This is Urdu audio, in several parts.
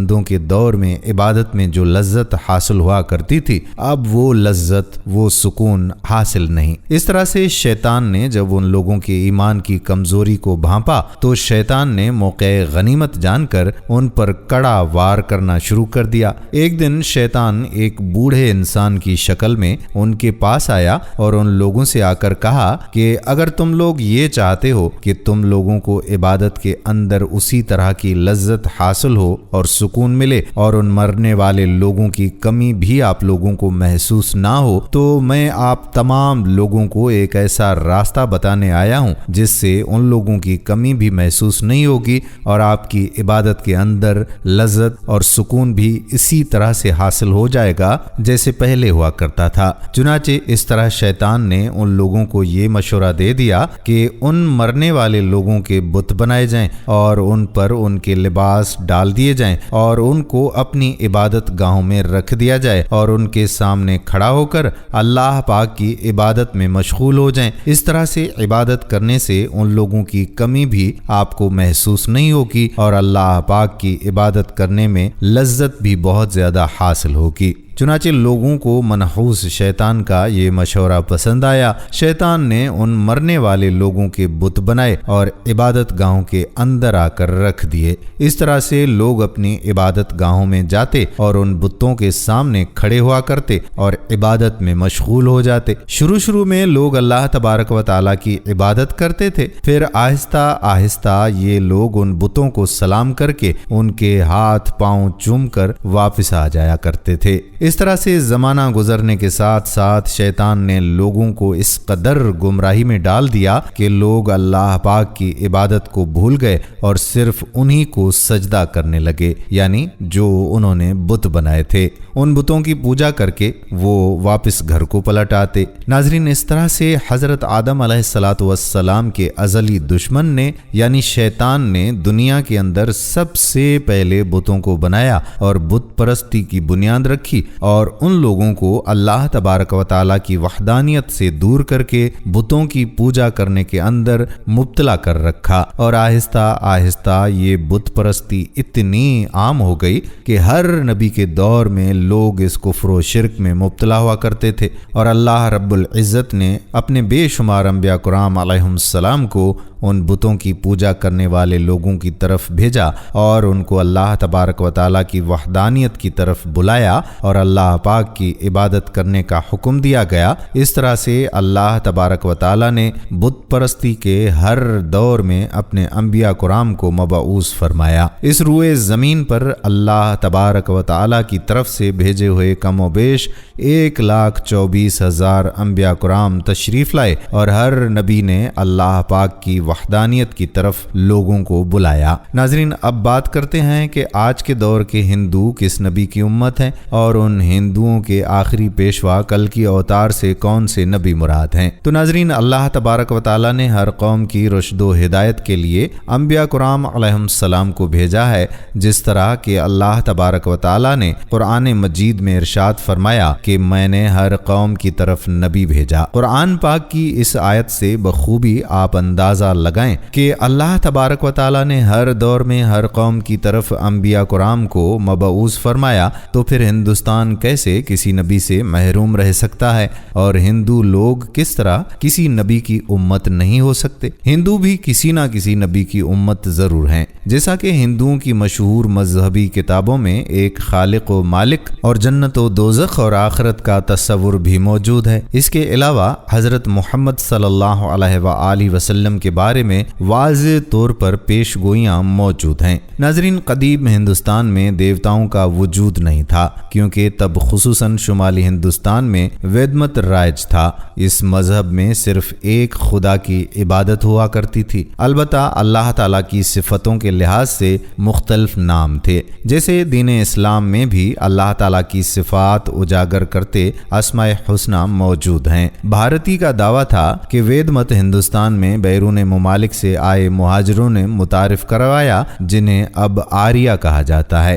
بندوں کے دور میں عبادت میں جو لذت حاصل ہوا کرتی تھی اب وہ لذت وہ سکون حاصل نہیں۔ اس طرح سے شیطان نے جب ان لوگوں کے ایمان کی کمزوری کو بھانپا تو شیطان نے موقع غنیمت جان کر ان پر کڑا وار کرنا شروع کر دیا۔ ایک دن شیطان ایک بوڑھے انسان کی شکل میں ان کے پاس آیا اور ان لوگوں سے آ کر کہا کہ اگر تم لوگ یہ چاہتے ہو کہ تم لوگوں کو عبادت کے اندر اسی طرح کی لذت حاصل ہو اور سکون ملے اور ان مرنے والے لوگوں کی کمی بھی آپ لوگوں کو محسوس نہ ہو تو میں آپ تمام لوگوں کو ایک ایسا راستہ بتانے آیا ہوں جس سے ان لوگوں کی کمی بھی محسوس نہیں ہوگی اور آپ کی عبادت کے اندر لذت اور سکون بھی اسی طرح سے حاصل ہو جائے گا جیسے پہلے ہوا کرتا تھا۔ چنانچہ اس طرح شیطان نے ان لوگوں کو یہ مشورہ دے دیا کہ ان مرنے والے لوگوں کے بت بنائے جائیں اور ان پر ان کے لباس ڈال دیے جائیں اور ان کو اپنی عبادت گاہوں میں رکھ دیا جائے اور ان کے سامنے کھڑا ہو کر اللہ پاک کی عبادت میں مشغول ہو جائیں۔ اس طرح سے عبادت کرنے سے ان لوگوں کی کمی بھی آپ کو محسوس نہیں ہوگی اور اللہ پاک کی عبادت کرنے میں لذت بھی بہت زیادہ حاصل ہوگی۔ چنانچہ لوگوں کو منحوس شیطان کا یہ مشورہ پسند آیا۔ شیطان نے ان مرنے والے لوگوں کے بت بنائے اور عبادت گاہوں کے اندر آ کر رکھ دیے۔ اس طرح سے لوگ اپنی عبادت گاہوں میں جاتے اور ان بتوں کے سامنے کھڑے ہوا کرتے اور عبادت میں مشغول ہو جاتے۔ شروع میں لوگ اللہ تبارک و تعالیٰ کی عبادت کرتے تھے، پھر آہستہ آہستہ یہ لوگ ان بتوں کو سلام کر کے ان کے ہاتھ پاؤں چوم کر واپس آ جایا کرتے تھے۔ اس طرح سے زمانہ گزرنے کے ساتھ ساتھ شیطان نے لوگوں کو اس قدر گمراہی میں ڈال دیا کہ لوگ اللہ پاک کی عبادت کو بھول گئے اور صرف انہی کو سجدہ کرنے لگے، یعنی جو انہوں نے بت بنائے تھے۔ ان بتوں کی پوجا کر کے وہ واپس گھر کو پلٹ آتے۔ ناظرین، اس طرح سے حضرت آدم علیہ السلام کے ازلی دشمن نے یعنی شیطان نے دنیا کے اندر سب سے پہلے بتوں کو بنایا اور بت پرستی کی بنیاد رکھی اور ان لوگوں کو اللہ تبارک و تعالیٰ کی وحدانیت سے دور کر کے بتوں کی پوجا کرنے کے اندر مبتلا کر رکھا، اور آہستہ آہستہ یہ بت پرستی اتنی عام ہو گئی کہ ہر نبی کے دور میں لوگ اس کفر و شرک میں مبتلا ہوا کرتے تھے، اور اللہ رب العزت نے اپنے بے شمار انبیاء کرام علیہم السلام کو ان بتوں کی پوجا کرنے والے لوگوں کی طرف بھیجا اور ان کو اللہ تبارک و تعالیٰ کی وحدانیت کی طرف بلایا اور اللہ پاک کی عبادت کرنے کا حکم دیا گیا۔ اس طرح سے اللہ تبارک و تعالیٰ نے بت پرستی کے ہر دور میں اپنے انبیاء کرام کو مبعوث فرمایا۔ اس روئے زمین پر اللہ تبارک و تعالیٰ کی طرف سے بھیجے ہوئے کم و بیش 1,24,000 انبیاء کرام تشریف لائے اور ہر نبی نے اللہ پاک کی وحدانیت کی طرف لوگوں کو بلایا۔ ناظرین، اب بات کرتے ہیں کہ آج کے دور کے ہندو کس نبی کی امت ہیں اور ان ہندوؤں کے آخری پیشوا کل کی اوتار سے کون سے نبی مراد ہیں۔ تو ناظرین، اللہ تبارک و تعالیٰ نے ہر قوم کی رشد و ہدایت کے لیے انبیاء کرام علیہم السلام کو بھیجا ہے، جس طرح کہ اللہ تبارک و تعالیٰ نے قرآن مجید میں ارشاد فرمایا کہ میں نے ہر قوم کی طرف نبی بھیجا۔ قرآن پاک کی اس آیت سے بخوبی آپ اندازہ لگائیں کہ اللہ تبارک و تعالیٰ نے ہر دور میں ہر قوم کی طرف انبیاء کرام کو مبعوث فرمایا، تو پھر ہندوستان کیسے کسی نبی سے محروم رہ سکتا ہے اور ہندو لوگ کس طرح کسی نبی کی امت نہیں ہو سکتے؟ ہندو بھی کسی نہ کسی نبی کی امت ضرور ہیں، جیسا کہ ہندوؤں کی مشہور مذہبی کتابوں میں ایک خالق و مالک اور جنت و دوزخ اور آخرت کا تصور بھی موجود ہے۔ اس کے علاوہ حضرت محمد صلی اللہ علیہ وآلہ وسلم کے بارے میں واضح طور پر پیش گوئیاں موجود ہیں۔ ناظرین، قدیم ہندوستان میں دیوتاؤں کا وجود نہیں تھا، کیونکہ تب خصوصاً شمالی ہندوستان میں وید مت رائج تھا۔ اس مذہب میں صرف ایک خدا کی عبادت ہوا کرتی تھی، البتہ اللہ تعالیٰ کی صفتوں کے لحاظ سے مختلف نام تھے۔ جیسے دین اسلام میں بھی اللہ تعالیٰ کی صفات اجاگر کرتے اسماء حسنہ موجود ہیں۔ بھارتی کا دعویٰ تھا کہ وید مت ہندوستان میں بیرون ممالک سے آئے مہاجروں نے متعارف کروایا، جنہیں اب آریہ کہا جاتا ہے۔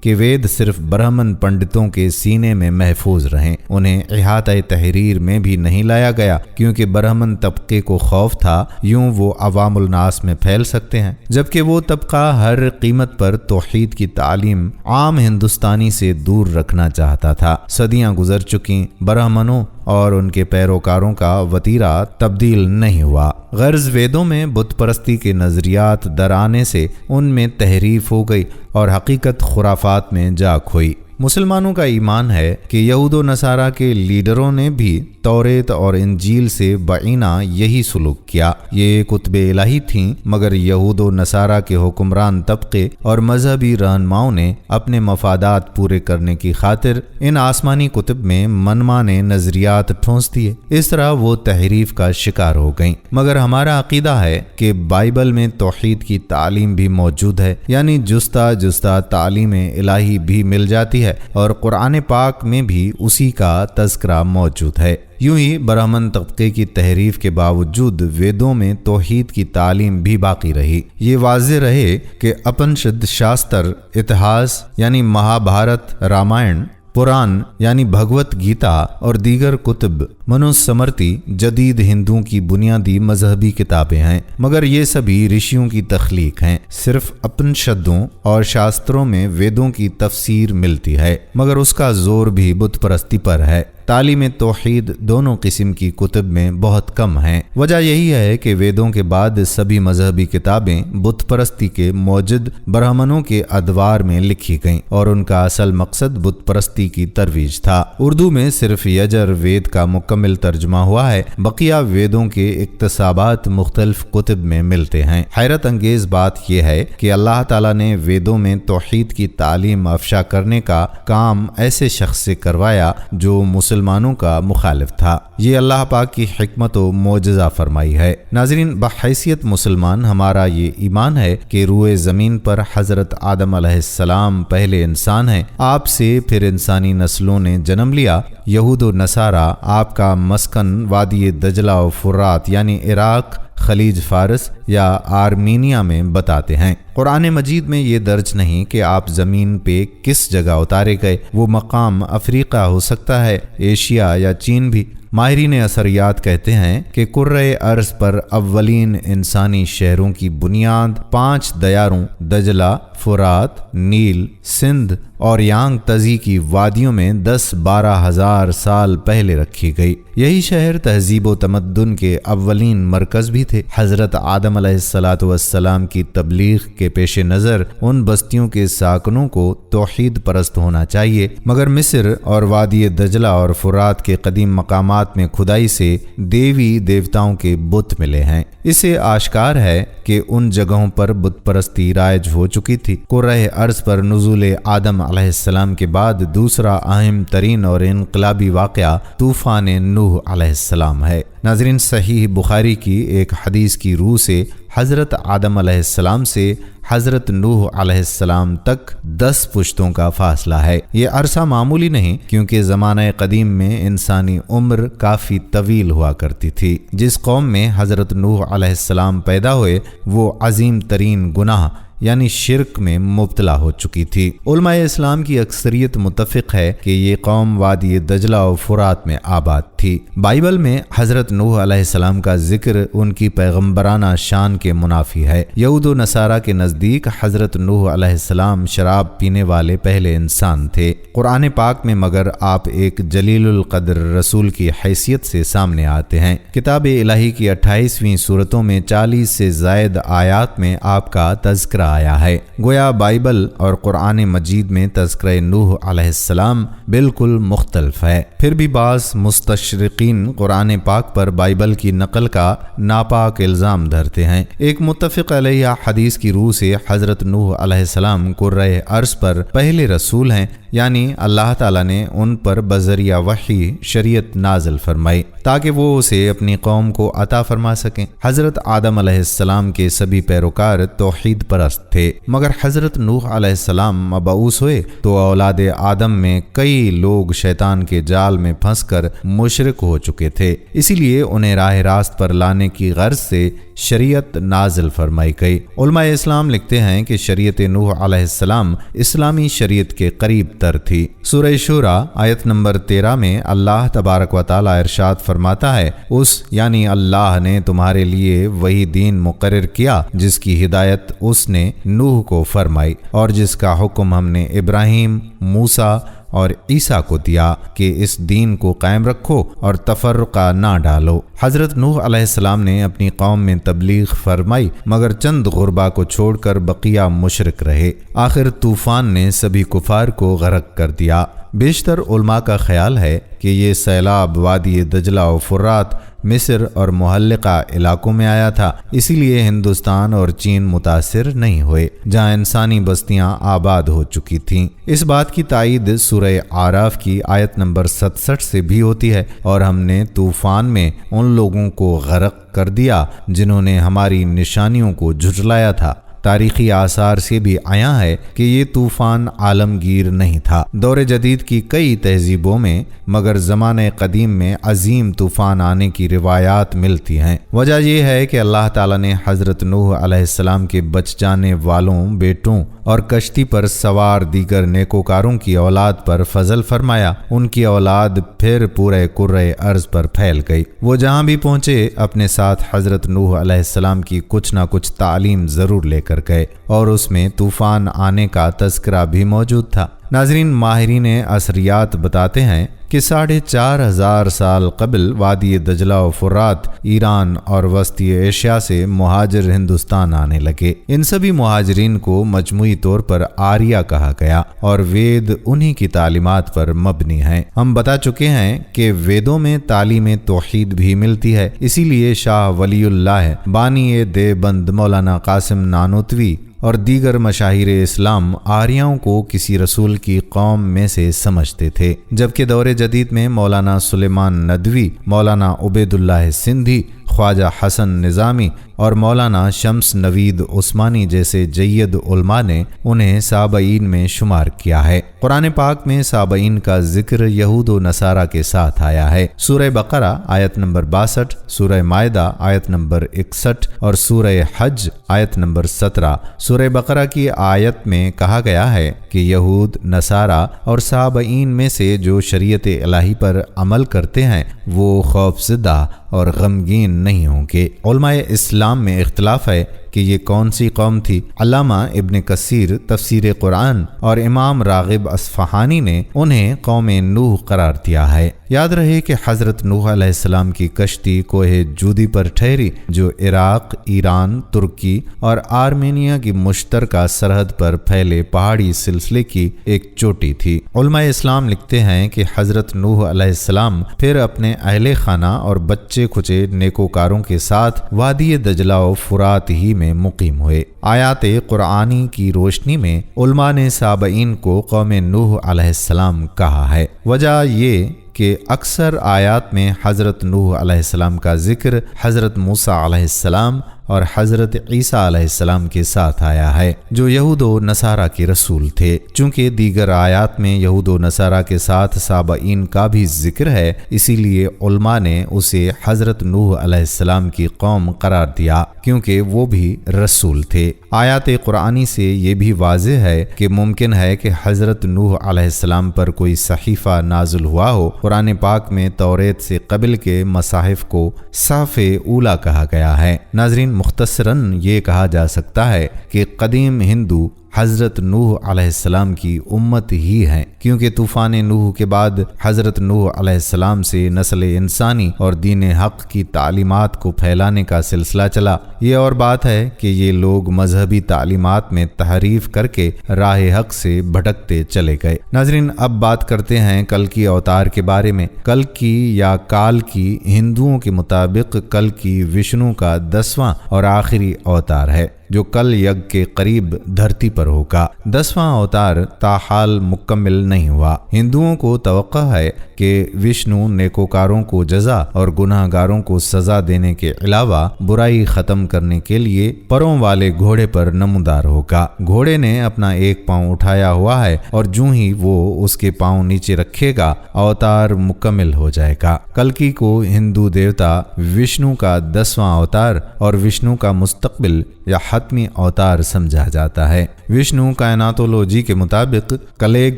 کہ وید صرف برہمن پنڈتوں کے سینے میں محفوظ رہیں، انہیں احاطہ تحریر میں بھی نہیں لایا گیا کیونکہ برہمن طبقے کو خوف تھا یوں وہ عوام الناس میں پھیل سکتے ہیں، جبکہ وہ طبقہ ہر قیمت پر توحید کی تعلیم عام ہندوستانی سے دور رکھنا چاہتا تھا۔ صدیاں گزر چکیں، برہمنوں اور ان کے پیروکاروں کا وتیرہ تبدیل نہیں ہوا۔ غرض ویدوں میں بت پرستی کے نظریات در آنے سے ان میں تحریف ہو گئی اور حقیقت خرافات میں جا کھوئی۔ مسلمانوں کا ایمان ہے کہ یہود و نصارہ کے لیڈروں نے بھی توریت اور انجیل سے بعینہ یہی سلوک کیا۔ یہ کتب الہی تھیں، مگر یہود و نصارہ کے حکمران طبقے اور مذہبی رہنماؤں نے اپنے مفادات پورے کرنے کی خاطر ان آسمانی کتب میں منمانے نظریات ٹھونس دیے، اس طرح وہ تحریف کا شکار ہو گئیں۔ مگر ہمارا عقیدہ ہے کہ بائبل میں توحید کی تعلیم بھی موجود ہے، یعنی جستہ جستہ تعلیم الہی بھی مل جاتی ہے اور قرآن پاک میں بھی اسی کا تذکرہ موجود ہے۔ یوں ہی برہمن طبقے کی تحریف کے باوجود ویدوں میں توحید کی تعلیم بھی باقی رہی۔ یہ واضح رہے کہ اپنشد شاستر، اتہاس یعنی مہابھارت، رامائن، پران یعنی بھگوت گیتا اور دیگر کتب منوسمرتی جدید ہندوؤں کی بنیادی مذہبی کتابیں ہیں، مگر یہ سبھی رشیوں کی تخلیق ہیں۔ صرف اپنشدوں اور شاستروں میں ویدوں کی تفسیر ملتی ہے، مگر اس کا زور بھی بت پرستی پر ہے۔ تعلیم توحید دونوں قسم کی کتب میں بہت کم ہیں۔ وجہ یہی ہے کہ ویدوں کے بعد سبھی مذہبی کتابیں بت پرستی کے موجد برہمنوں کے ادوار میں لکھی گئیں اور ان کا اصل مقصد بت پرستی کی ترویج تھا۔ اردو میں صرف یجر وید کا مکمل ترجمہ ہوا ہے، بقیہ ویدوں کے اقتباسات مختلف کتب میں ملتے ہیں۔ حیرت انگیز بات یہ ہے کہ اللہ تعالیٰ نے ویدوں میں توحید کی تعلیم افشا کرنے کا کام ایسے شخص سے کروایا جو مسلمانوں کا مخالف تھا۔ یہ اللہ پاک کی حکمت و معجزہ فرمائی ہے۔ ناظرین، بحیثیت مسلمان ہمارا یہ ایمان ہے کہ روئے زمین پر حضرت آدم علیہ السلام پہلے انسان ہیں، آپ سے پھر انسانی نسلوں نے جنم لیا۔ یہود و نصارہ آپ کا مسکن وادی دجلہ و فرات یعنی عراق، خلیج فارس یا آرمینیا میں بتاتے ہیں۔ قرآن مجید میں یہ درج نہیں کہ آپ زمین پہ کس جگہ اتارے گئے، وہ مقام افریقہ ہو سکتا ہے، ایشیا یا چین بھی۔ ماہرین اثریات کہتے ہیں کہ کرۂ ارض پر اولین انسانی شہروں کی بنیاد 5 دیاروں دجلہ، فرات، نیل، سندھ اور یانگ تزی کی وادیوں میں 10-12 ہزار سال پہلے رکھی گئی۔ یہی شہر تہذیب و تمدن کے اولین مرکز بھی تھے۔ حضرت آدم علیہ السلام کی تبلیغ کے پیش نظر ان بستیوں کے ساکنوں کو توحید پرست ہونا چاہیے، مگر مصر اور وادی دجلہ اور فرات کے قدیم مقامات میں کھدائی سے دیوی دیوتاؤں کے بت ملے ہیں۔ اسے آشکار ہے کہ ان جگہوں پر بت پرستی رائج ہو چکی تھی۔ کرۂ ارض پر نزول آدم علیہ السلام کے بعد دوسرا اہم ترین اور انقلابی واقعہ طوفان نوح علیہ السلام ہے۔ ناظرین، صحیح بخاری کی ایک حدیث کی روح سے حضرت آدم علیہ السلام سے حضرت نوح علیہ السلام تک 10 پشتوں کا فاصلہ ہے۔ یہ عرصہ معمولی نہیں، کیونکہ زمانہ قدیم میں انسانی عمر کافی طویل ہوا کرتی تھی۔ جس قوم میں حضرت نوح علیہ السلام پیدا ہوئے وہ عظیم ترین گناہ یعنی شرک میں مبتلا ہو چکی تھی۔ علماء اسلام کی اکثریت متفق ہے کہ یہ قوم وادی دجلہ و فرات میں آباد تھی۔ بائبل میں حضرت نوح علیہ السلام کا ذکر ان کی پیغمبرانہ شان کے منافی ہے۔ یہود و نصارہ کے نزدیک حضرت نوح علیہ السلام شراب پینے والے پہلے انسان تھے۔ قرآن پاک میں مگر آپ ایک جلیل القدر رسول کی حیثیت سے سامنے آتے ہیں۔ کتاب الہی کی 28ویں سورتوں میں 40 سے زائد آیات میں آپ کا تذکرہ آیا ہے۔ گویا بائبل اور قرآن مجید میں تذکرہ نوح علیہ السلام بالکل مختلف ہے۔ پھر بھی بعض مستشرقین قرآن پاک پر بائبل کی نقل کا ناپاک الزام دھرتے ہیں۔ ایک متفق علیہ حدیث کی روح سے حضرت نوح علیہ السلام کرۂ ارض پر پہلے رسول ہیں، یعنی اللہ تعالیٰ نے ان پر بذریعہ وحی شریعت نازل فرمائی تاکہ وہ اسے اپنی قوم کو عطا فرما سکیں۔ حضرت آدم علیہ السلام کے سبھی پیروکار توحید پرست پرست تھے، مگر حضرت نوح علیہ السلام مبعوث ہوئے تو اولاد آدم میں کئی لوگ شیطان کے جال میں پھنس کر مشرک ہو چکے تھے، اسی لیے انہیں راہ راست پر لانے کی غرض سے شریعت نازل فرمائی گئی۔ علماء اسلام لکھتے ہیں کہ شریعت نوح علیہ السلام اسلامی شریعت کے قریب تر تھی۔ سورہ شورى آیت نمبر 13 میں اللہ تبارک و تعالی ارشاد فرماتا ہے، اس یعنی اللہ نے تمہارے لیے وہی دین مقرر کیا جس کی ہدایت اس نے نوح کو فرمائی اور جس کا حکم ہم نے ابراہیم، موسیٰ اور عیسیٰ کو دیا کہ اس دین کو قائم رکھو اور تفرقہ نہ ڈالو۔ حضرت نوح علیہ السلام نے اپنی قوم میں تبلیغ فرمائی، مگر چند غربا کو چھوڑ کر بقیہ مشرک رہے۔ آخر طوفان نے سبھی کفار کو غرق کر دیا۔ بیشتر علماء کا خیال ہے کہ یہ سیلاب وادی دجلہ و فرات، مصر اور محلقہ علاقوں میں آیا تھا، اسی لیے ہندوستان اور چین متاثر نہیں ہوئے جہاں انسانی بستیاں آباد ہو چکی تھیں۔ اس بات کی تائید سورہ اعراف کی آیت نمبر 67 سے بھی ہوتی ہے، اور ہم نے طوفان میں ان لوگوں کو غرق کر دیا جنہوں نے ہماری نشانیوں کو جھٹلایا تھا۔ تاریخی آثار سے بھی آیا ہے کہ یہ طوفان عالمگیر نہیں تھا۔ دور جدید کی کئی تہذیبوں میں مگر زمانہ قدیم میں عظیم طوفان آنے کی روایات ملتی ہیں۔ وجہ یہ ہے کہ اللہ تعالیٰ نے حضرت نوح علیہ السلام کے بچ جانے والوں بیٹوں اور کشتی پر سوار دیگر نیکوکاروں کی اولاد پر فضل فرمایا۔ ان کی اولاد پھر پورے کرۂ ارض پر پھیل گئی۔ وہ جہاں بھی پہنچے اپنے ساتھ حضرت نوح علیہ السلام کی کچھ نہ کچھ تعلیم ضرور لے کر گئے، اور اس میں طوفان آنے کا تذکرہ بھی موجود تھا۔ ناظرین، ماہرین اثریات بتاتے ہیں کہ 4500 سال قبل وادی دجلہ و فرات، ایران اور وسطی ایشیا سے مہاجر ہندوستان آنے لگے۔ ان سبھی مہاجرین کو مجموعی طور پر آریہ کہا گیا، اور وید انہی کی تعلیمات پر مبنی ہیں۔ ہم بتا چکے ہیں کہ ویدوں میں تعلیم توحید بھی ملتی ہے، اسی لیے شاہ ولی اللہ بانی دیوبند مولانا قاسم نانوتوی اور دیگر مشاہیر اسلام آریاؤں کو کسی رسول کی قوم میں سے سمجھتے تھے، جبکہ دور جدید میں مولانا سلیمان ندوی، مولانا عبید اللہ سندھی، خواجہ حسن نظامی اور مولانا شمس نوید عثمانی جیسے جید علماء نے انہیں سابعین میں شمار کیا ہے۔ قرآن پاک میں سابعین کا ذکر یہود و نصارہ کے ساتھ آیا ہے۔ سورہ بقرہ آیت نمبر 62، سورہ مائدہ آیت نمبر 61 اور سورہ حج آیت نمبر 17۔ سورہ بقرہ کی آیت میں کہا گیا ہے کہ یہود، نصارہ اور سابعین میں سے جو شریعت الہی پر عمل کرتے ہیں وہ خوف زدہ اور غمگین نہیں ہوں گے۔ علماء اسلام میں اختلاف ہے کہ یہ کون سی قوم تھی۔ علامہ ابن کثیر تفسیر قرآن اور امام راغب اصفہانی نے انہیں قوم نوح قرار دیا ہے۔ یاد رہے کہ حضرت نوح علیہ السلام کی کشتی کوہ جودی پر ٹھہری، جو عراق، ایران، ترکی اور آرمینیا کی مشترکہ سرحد پر پھیلے پہاڑی سلسلے کی ایک چوٹی تھی۔ علماء اسلام لکھتے ہیں کہ حضرت نوح علیہ السلام پھر اپنے اہل خانہ اور بچے کھچے نیکوکاروں کے ساتھ وادی دجلہ و فرات ہی میں مقیم ہوئے۔ آیات قرآنی کی روشنی میں علماء نے سابعین کو قوم نوح علیہ السلام کہا ہے۔ وجہ یہ کہ اکثر آیات میں حضرت نوح علیہ السلام کا ذکر حضرت موسیٰ علیہ السلام اور حضرت عیسیٰ علیہ السلام کے ساتھ آیا ہے، جو یہود و نصارہ کے رسول تھے۔ چونکہ دیگر آیات میں یہود و نصارہ کے ساتھ سابعین کا بھی ذکر ہے، اسی لیے علماء نے اسے حضرت نوح علیہ السلام کی قوم قرار دیا، کیونکہ وہ بھی رسول تھے۔ آیات قرآنی سے یہ بھی واضح ہے کہ ممکن ہے کہ حضرت نوح علیہ السلام پر کوئی صحیفہ نازل ہوا ہو۔ قرآن پاک میں توریت سے قبل کے مصاحف کو صحف اولیٰ کہا گیا ہے۔ ناظرین، مختصراً یہ کہا جا سکتا ہے کہ قدیم ہندو حضرت نوح علیہ السلام کی امت ہی ہیں، کیونکہ طوفان نوح کے بعد حضرت نوح علیہ السلام سے نسل انسانی اور دین حق کی تعلیمات کو پھیلانے کا سلسلہ چلا۔ یہ اور بات ہے کہ یہ لوگ مذہبی تعلیمات میں تحریف کر کے راہ حق سے بھٹکتے چلے گئے۔ ناظرین، اب بات کرتے ہیں کل کی اوتار کے بارے میں۔ کل کی یا کال کی ہندوؤں کے مطابق کل کی وشنو کا 10واں اور آخری اوتار ہے۔ جو کل یگ کے قریب دھرتی پر ہوگا۔ 10واں اوتار تاحال مکمل نہیں ہوا۔ ہندوؤں کو توقع ہے کہ وشنو نیکوکاروں کو جزا اور گناہ گاروں کو سزا دینے کے علاوہ برائی ختم کرنے کے لیے پروں والے گھوڑے پر نمودار ہوگا۔ گھوڑے نے اپنا ایک پاؤں اٹھایا ہوا ہے اور جوں ہی وہ اس کے پاؤں نیچے رکھے گا اوتار مکمل ہو جائے گا۔ کلکی کو ہندو دیوتا وشنو کا 10واں اوتار اور وشنو کا مستقبل یا حتمی اوتار سمجھا جاتا ہے۔ وشنو کائناتولوجی کے مطابق کلیگ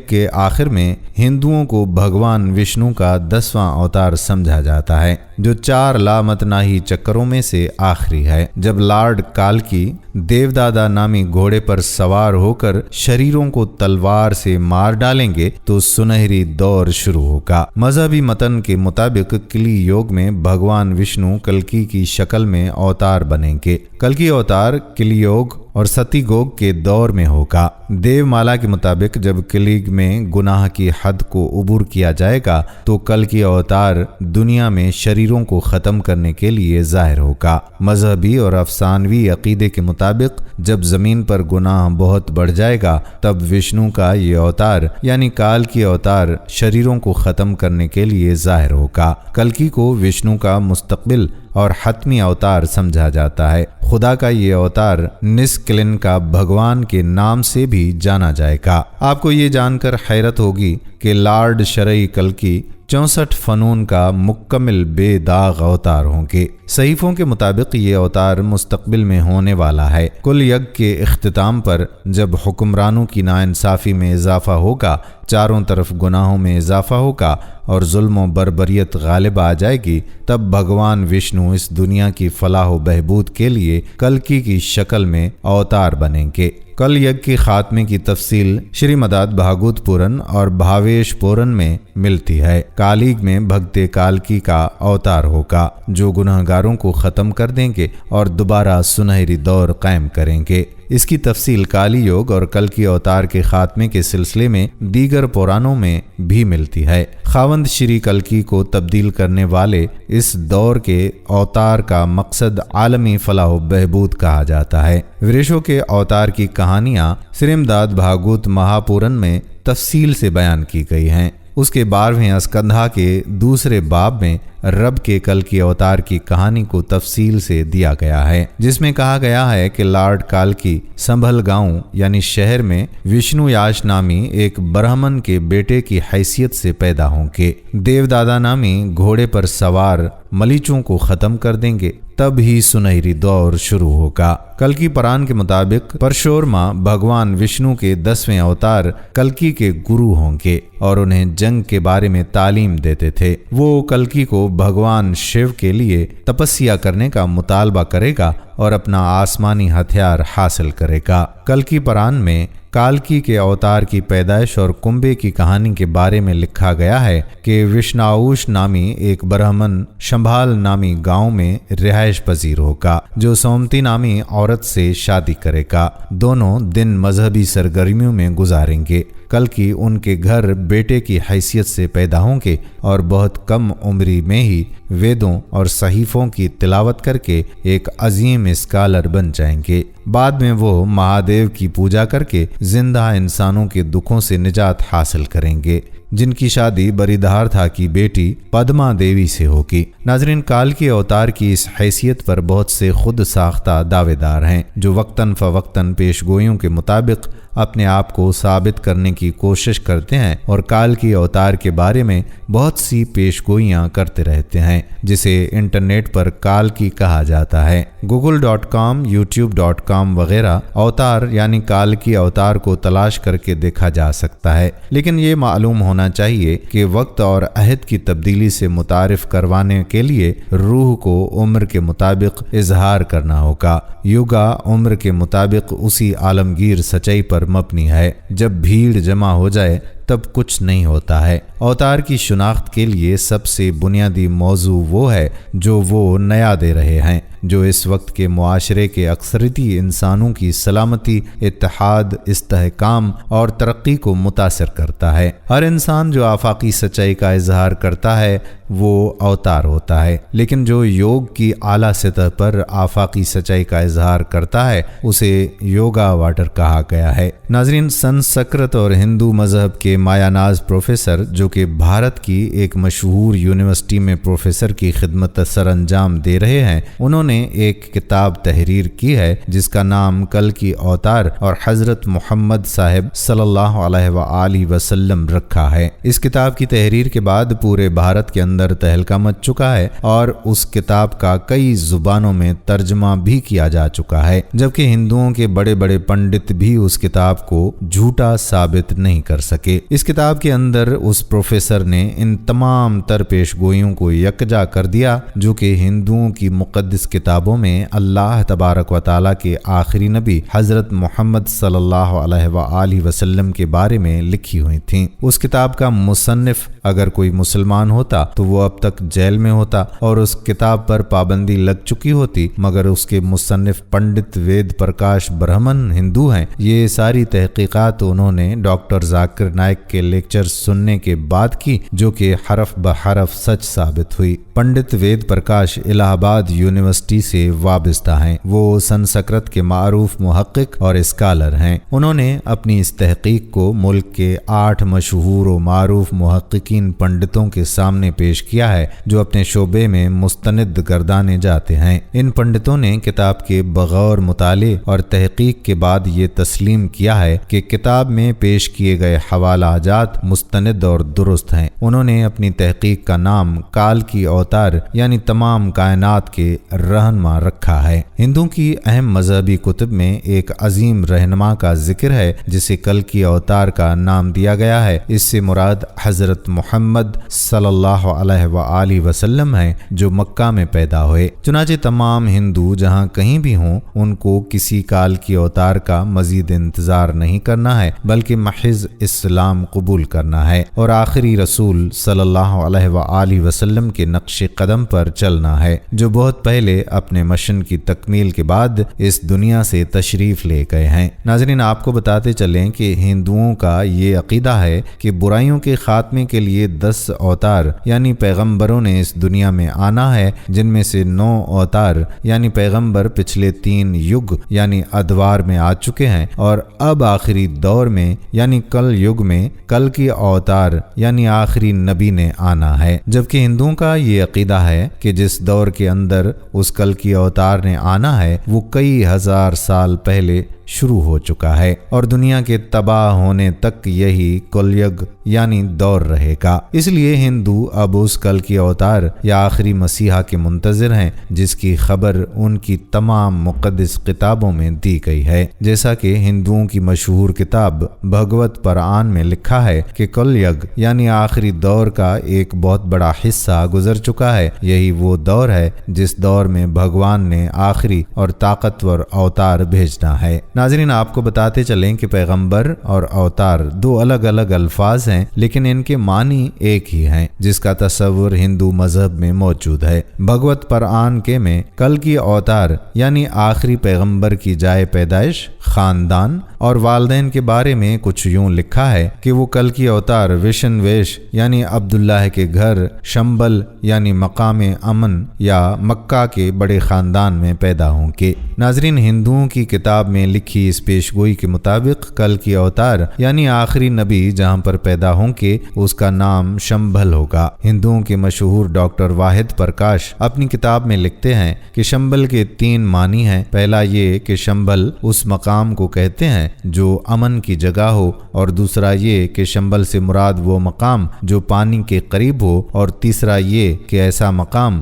کے آخر میں ہندوؤں کو بھگوان وشنو کا 10واں اوتار سمجھا جاتا ہے، جو 4 لامتناہی چکروں میں سے آخری ہے۔ جب لارڈ کالکی دیودادا نامی گھوڑے پر سوار ہو کر شریروں کو تلوار سے مار ڈالیں گے تو سنہری دور شروع ہوگا۔ مذہبی متن کے مطابق کلی یوگ میں بھگوان وشنو کلکی کی شکل میں اوتار بنیں گے۔ کلکی اوتار کلی یوگ اور ستی گوگ کے دور میں ہوگا۔ دیو مالا کے مطابق جب کلیگ میں گناہ کی حد کو عبور کیا جائے گا تو کلکی اوتار دنیا میں شریروں کو ختم کرنے کے لیے ظاہر ہوگا۔ مذہبی اور افسانوی عقیدے کے مطابق جب زمین پر گناہ بہت بڑھ جائے گا تب وشنو کا یہ اوتار یعنی کال کی اوتار شریروں کو ختم کرنے کے لیے ظاہر ہوگا۔ کلکی کو وشنو کا مستقبل اور حتمی اوتار سمجھا جاتا ہے۔ خدا کا یہ اوتار نسکلن کا بھگوان کے نام سے بھی جانا جائے گا۔ آپ کو یہ جان کر حیرت ہوگی کہ لارڈ شرعی کلکی 64 فنون کا مکمل بے داغ اوتار ہوں گے۔ صحیفوں کے مطابق یہ اوتار مستقبل میں ہونے والا ہے۔ کل یگ کے اختتام پر جب حکمرانوں کی ناانصافی میں اضافہ ہوگا، چاروں طرف گناہوں میں اضافہ ہوگا اور ظلم و بربریت غالب آ جائے گی، تب بھگوان وشنو اس دنیا کی فلاح و بہبود کے لیے کلکی کی شکل میں اوتار بنیں گے۔ کل یگ کے خاتمے کی تفصیل شریمداد بھاگوت پورن اور بھاویش پورن میں ملتی ہے۔ کالیگ میں بھگتے کالکی کا اوتار ہوگا جو گناہ گاروں کو ختم کر دیں گے اور دوبارہ سنہری دور قائم کریں گے۔ اس کی تفصیل کالی یوگ اور کلکی اوتار کے خاتمے کے سلسلے میں دیگر پرانوں میں بھی ملتی ہے۔ خاوند شری کلکی کو تبدیل کرنے والے اس دور کے اوتار کا مقصد عالمی فلاح و بہبود کہا جاتا ہے۔ وریشو کے اوتار کی کہانیاں سریمداد بھاگوت مہاپورن میں تفصیل سے بیان کی گئی ہیں۔ اس کے 12ویں اسکندھا کے دوسرے باب میں رب کے کلکی اوتار کی کہانی کو تفصیل سے دیا گیا ہے، جس میں کہا گیا ہے کہ لارڈ کالکی سنبھل گاؤں یعنی شہر میں وشنو یاش نامی ایک برہمن کے بیٹے کی حیثیت سے پیدا ہوں گے۔ دیودادا نامی گھوڑے پر سوار ملیچوں کو ختم کر دیں گے، تب ہی سنہری دور شروع ہوگا۔ کلکی پران کے مطابق پرشورما بھگوان وشنو کے 10ویں اوتار کلکی کے گرو ہوں گے اور انہیں جنگ کے بارے میں تعلیم دیتے تھے۔ وہ کلکی کو بھگوان شیو کے لیے تپسیا کرنے کا مطالبہ کرے گا اور اپنا آسمانی ہتھیار حاصل کرے گا۔ کلکی پران میں کالکی کے اوتار کی پیدائش اور کنبے کی کہانی کے بارے میں لکھا گیا ہے کہ وشناؤش نامی ایک برہمن شمبھال نامی گاؤں میں رہائش پذیر ہوگا جو سومتی نامی عورت سے شادی کرے گا۔ دونوں دن مذہبی سرگرمیوں میں گزاریں گے۔ کلکی ان کے گھر بیٹے کی حیثیت سے پیدا ہوں گے اور بہت کم عمری میں ہی ویدوں اور صحیفوں کی تلاوت کر کے ایک عظیم اسکالر بن جائیں گے۔ بعد میں وہ مہادیو کی پوجا کر کے زندہ انسانوں کے دکھوں سے نجات حاصل کریں گے، جن کی شادی بریدھارتھا کی بیٹی پدما دیوی سے ہوگی۔ ناظرین، کالکی اوتار کی اس حیثیت پر بہت سے خود ساختہ دعوے دار ہیں جو وقتاً فوقتاً پیش گوئیوں کے مطابق اپنے آپ کو ثابت کرنے کی کوشش کرتے ہیں اور کالکی اوتار کے بارے میں بہت سی پیش گوئیاں کرتے رہتے ہیں، جسے انٹرنیٹ پر کالکی کہا جاتا ہے۔ google.com youtube.com وغیرہ اوتار یعنی کالکی اوتار کو تلاش کر کے دیکھا جا سکتا ہے، لیکن یہ معلوم ہونا چاہیے کہ وقت اور عہد کی تبدیلی سے متعارف کروانے کے لیے روح کو عمر کے مطابق اظہار کرنا ہوگا۔ یوگا عمر کے مطابق اسی عالمگیر سچائی پر مبنی ہے۔ جب بھیڑ جمع ہو جائے تب کچھ نہیں ہوتا ہے۔ اوتار کی شناخت کے لیے سب سے بنیادی موضوع وہ ہے جو وہ نیا دے رہے ہیں، جو اس وقت کے معاشرے کے اکثریتی انسانوں کی سلامتی، اتحاد، استحکام اور ترقی کو متاثر کرتا ہے۔ ہر انسان جو آفاقی سچائی کا اظہار کرتا ہے وہ اوتار ہوتا ہے، لیکن جو یوگ کی اعلیٰ سطح پر آفاقی سچائی کا اظہار کرتا ہے اسے یوگا واٹر کہا گیا ہے۔ ناظرین، سنسکرت اور ہندو مذہب کے مایا ناز پروفیسر جو کہ بھارت کی ایک مشہور یونیورسٹی میں پروفیسر کی خدمت سر انجام دے رہے ہیں، انہوں نے ایک کتاب تحریر کی ہے جس کا نام کل کی اوتار اور حضرت محمد صاحب صلی اللہ علیہ وآلہ وسلم رکھا ہے۔ اس کتاب کی تحریر کے بعد پورے بھارت کے اندر تہلکہ مچ چکا ہے اور اس کتاب کا کئی زبانوں میں ترجمہ بھی کیا جا چکا ہے، جبکہ ہندوؤں کے بڑے بڑے پنڈت بھی اس کتاب کو جھوٹا ثابت نہیں کر سکے۔ اس کتاب کے اندر اس پروفیسر نے ان تمام تر پیش گوئیوں کو یکجا کر دیا جو کہ ہندوؤں کی مقدس کتابوں میں اللہ تبارک و تعالیٰ کے آخری نبی حضرت محمد صلی اللہ علیہ وآلہ وسلم کے بارے میں لکھی ہوئی تھیں۔ اس کتاب کا مصنف اگر کوئی مسلمان ہوتا تو وہ اب تک جیل میں ہوتا اور اس کتاب پر پابندی لگ چکی ہوتی، مگر اس کے مصنف پنڈت وید پرکاش برہمن ہندو ہیں۔ یہ ساری تحقیقات انہوں نے ڈاکٹر ذاکر نائک کے لیکچر سننے کے بعد کی، جو کہ حرف بحرف سچ ثابت ہوئی۔ پنڈت وید پرکاش الہ آباد یونیورسٹی سے وابستہ ہیں۔ وہ سنسکرت کے معروف محقق اور اسکالر ہیں۔ انہوں نے اپنی اس تحقیق کو ملک کے 8 مشہور و معروف محققین پنڈتوں کے سامنے پیش کیا ہے جو اپنے شعبے میں مستند گردانے جاتے ہیں۔ ان پنڈتوں نے کتاب کے بغور مطالعے اور تحقیق کے بعد یہ تسلیم کیا ہے کہ کتاب میں پیش کیے گئے حوالہ جات مستند اور درست ہیں۔ انہوں نے اپنی تحقیق کا نام کال کی اوتار یعنی تمام کائنات کے رہنما رکھا ہے۔ ہندوؤں کی اہم مذہبی کتب میں ایک عظیم رہنما کا ذکر ہے جسے کل کی اوتار کا نام دیا گیا ہے۔ اس سے مراد حضرت محمد صلی اللہ علیہ وآلہ وسلم ہیں جو مکہ میں پیدا ہوئے۔ چنانچہ تمام ہندو جہاں کہیں بھی ہوں ان کو کسی کال کی اوتار کا مزید انتظار نہیں کرنا ہے بلکہ محض اسلام قبول کرنا ہے اور آخری رسول صلی اللہ علیہ وآلہ وسلم کے نقش قدم پر چلنا ہے جو بہت پہلے اپنے مشن کی تکمیل کے بعد اس دنیا سے تشریف لے گئے ہیں۔ ناظرین، آپ کو بتاتے چلیں کہ ہندوؤں کا یہ عقیدہ ہے کہ برائیوں کے خاتمے کے لیے 10 اوتار یعنی پیغمبروں نے اس دنیا میں آنا ہے، جن میں سے 9 اوتار یعنی پیغمبر پچھلے 3 یگ یعنی ادوار میں آ چکے ہیں اور اب آخری دور میں یعنی کل یگ میں کل کی اوتار یعنی آخری نبی نے آنا ہے۔ جبکہ ہندوؤں کا یہ عقیدہ ہے کہ جس دور کے اندر اس کل کی اوتار نے آنا ہے وہ کئی ہزار سال پہلے شروع ہو چکا ہے اور دنیا کے تباہ ہونے تک یہی کلیگ یعنی دور رہے گا۔ اس لیے ہندو اب اس کل کی اوتار یا آخری مسیحا کے منتظر ہیں جس کی خبر ان کی تمام مقدس کتابوں میں دی گئی ہے۔ جیسا کہ ہندوؤں کی مشہور کتاب بھگوت پران میں لکھا ہے کہ کلیگ یعنی آخری دور کا ایک بہت بڑا حصہ گزر چکا ہے۔ یہی وہ دور ہے جس دور میں بھگوان نے آخری اور طاقتور اوتار بھیجنا ہے۔ ناظرین، آپ کو بتاتے چلیں کہ پیغمبر اور اوتار 2 الگ الگ الفاظ ہیں لیکن ان کے معنی ایک ہی ہیں جس کا تصور ہندو مذہب میں موجود ہے۔ بھگوت پران کے میں کل کی اوتار یعنی آخری پیغمبر کی جائے پیدائش، خاندان اور والدین کے بارے میں کچھ یوں لکھا ہے کہ وہ کل کی اوتار وشن ویش یعنی عبداللہ کے گھر، شمبل یعنی مقام امن یا مکہ کے بڑے خاندان میں پیدا ہوں گے۔ ناظرین، ہندوؤں کی کتاب میں لکھی اس پیشگوئی کے مطابق کل کی اوتار یعنی آخری نبی جہاں پر پیدا ہوں گے اس کا نام شمبل ہوگا۔ ہندوؤں کے مشہور ڈاکٹر واحد پرکاش اپنی کتاب میں لکھتے ہیں کہ شمبل کے 3 معنی ہیں۔ پہلا یہ کہ شمبل اس مقام کو کہتے ہیں جو امن کی جگہ ہو، اور دوسرا یہ کہ شمبل سے مراد وہ مقام جو پانی کے قریب ہو، اور تیسرا یہ کہ ایسا مقام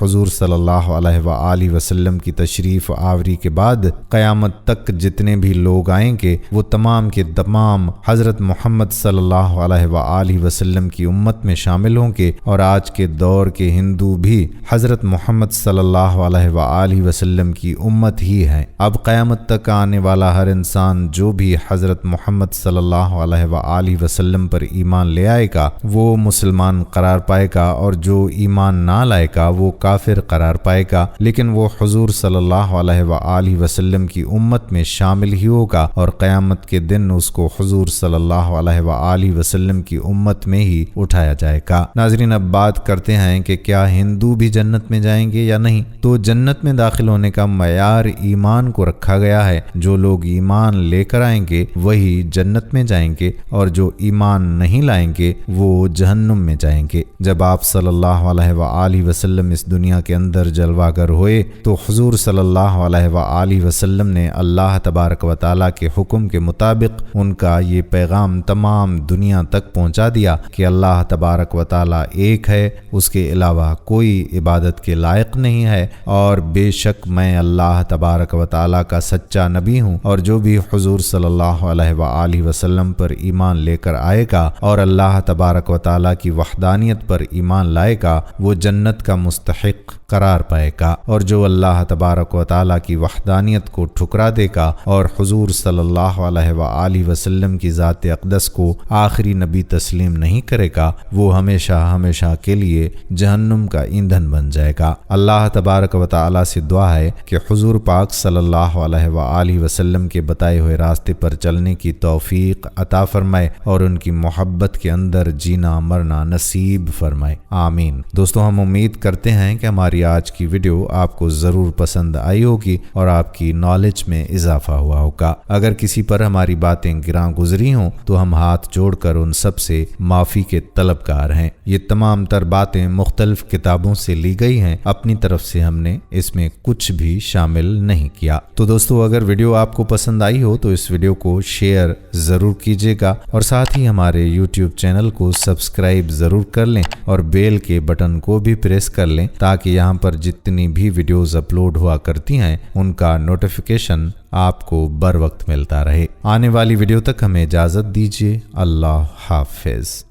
حضور صلی اللہ علیہ وآلہ وسلم کی تشریف آوری کے بعد قیامت تک جتنے بھی لوگ آئیں گے وہ تمام کے تمام حضرت محمد صلی اللہ علیہ وآلہ وسلم کی امت میں شامل ہوں گے، اور آج کے دور کے ہندو بھی حضرت محمد صلی اللہ علیہ وآلہ وسلم کی امت ہی ہیں۔ اب قیامت تک آنے والا ہر انسان جو بھی حضرت محمد صلی اللہ علیہ وآلہ وسلم پر ایمان لے آئے گا وہ مسلمان قرار پائے گا، اور جو ایمان نہ لائے گا وہ کافر قرار پائے گا، لیکن وہ حضور صلی اللہ علیہ وآلہ وسلم کی امت میں شامل ہی ہوگا، اور قیامت کے دن اس کو حضور صلی اللہ علیہ وآلہ وسلم کی امت میں ہی اٹھایا جائے گا۔ ناظرین، اب بات کرتے ہیں کہ کیا ہندو بھی جنت میں جائیں گے یا نہیں؟ تو جنت میں داخل ہونے کا معیار ایمان کو رکھا گیا ہے۔ جو لوگ ایمان لے کر آئیں گے وہی جنت میں جائیں گے، اور جو ایمان نہیں لائیں گے وہ جہنم میں جائیں گے۔ جب آپ صلی اللہ علیہ وآلہ وسلم اس دنیا کے اندر جلوہ گر ہوئے تو حضور صلی اللہ علیہ وآلہ وسلم نے اللہ تبارک و تعالیٰ کے حکم کے مطابق ان کا یہ پیغام تمام دنیا تک پہنچا دیا کہ اللہ تبارک و تعالیٰ ایک ہے، اس کے علاوہ کوئی عبادت کے لائق نہیں ہے، اور بے شک میں اللہ تبارک و تعالیٰ کا سچا نبی ہوں، اور جو بھی حضور صلی اللہ علیہ وآلہ وسلم پر ایمان لے کر آئے گا اور اللہ تبارک و تعالیٰ کی وحدانیت پر ایمان لائے گا وہ جنت کا مستحق قرار پائے گا، اور جو اللہ تبارک و تعالیٰ کی وحدانیت کو ٹھکرا دے گا اور حضور صلی اللہ علیہ وآلہ وسلم کی ذات اقدس کو آخری نبی تسلیم نہیں کرے گا وہ ہمیشہ ہمیشہ کے لیے جہنم کا ایندھن بن جائے گا۔ اللہ تبارک و تعالیٰ سے دعا ہے کہ حضور پاک صلی اللہ علیہ وآلہ وسلم کے بتائے ہوئے راستے پر چلنے کی توفیق عطا فرمائے اور ان کی محبت کے اندر جینا مرنا نصیب فرمائے، آمین۔ دوستو، ہم امید کرتے ہیں کہ ہماری آج کی ویڈیو آپ کو ضرور پسند آئی ہوگی اور آپ کی نالج میں اضافہ ہوا ہوگا۔ اگر کسی پر ہماری باتیں گراں گزری ہوں تو ہم ہاتھ جوڑ کر ان سب سے معافی کے طلبگار ہیں۔ یہ تمام تر باتیں مختلف کتابوں سے لی گئی ہیں، اپنی طرف سے ہم نے اس میں کچھ بھی شامل نہیں کیا۔ تو دوستو، اگر ویڈیو آپ کو پسند آئی ہو تو اس ویڈیو کو شیئر ضرور کیجیے گا، اور ساتھ ہی ہمارے یوٹیوب چینل کو سبسکرائب ضرور کر لیں اور بیل کے بٹن کو بھی پریس کر لیں تاکہ یہاں پر جتنی بھی ویڈیوز اپلوڈ ہوا کرتی ہیں ان کا نوٹیفیکیشن آپ کو بر وقت ملتا رہے۔ آنے والی ویڈیو تک ہمیں اجازت دیجیے۔ اللہ حافظ۔